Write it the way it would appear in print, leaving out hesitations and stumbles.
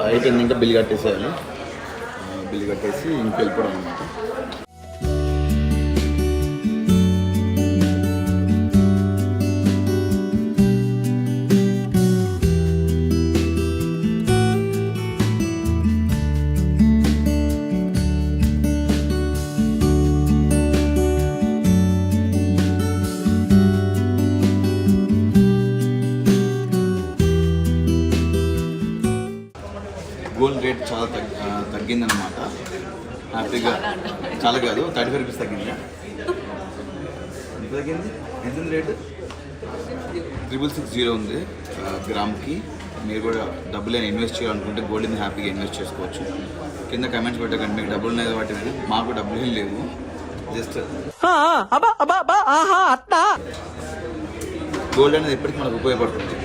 అయిపోయింది, ఇంకా bill కట్టేసేయాలి. Bill కట్టేసి ఇంక వెళ్ళిపోవడం అనమాట. గోల్డ్ రేట్ చాలా తగ్గిందనమాట. హ్యాపీగా చాలా కాదు 35 రూపీస్ తగ్గింది. ఎంత తగ్గింది? ఎంత ఉంది రేటు? 6660 ఉంది గ్రామ్కి. మీరు కూడా డబ్బులు ఇన్వెస్ట్ చేయాలనుకుంటే గోల్డ్ని హ్యాపీగా ఇన్వెస్ట్ చేసుకోవచ్చు. కింద కమెంట్స్ పెట్టకండి మీకు డబ్బులు ఉన్నాయి వాటి మీద. మాకు డబ్బులు ఏం లేవు, జస్ట్ గోల్డ్ అనేది ఎప్పటికీ మనకు ఉపయోగపడుతుంది.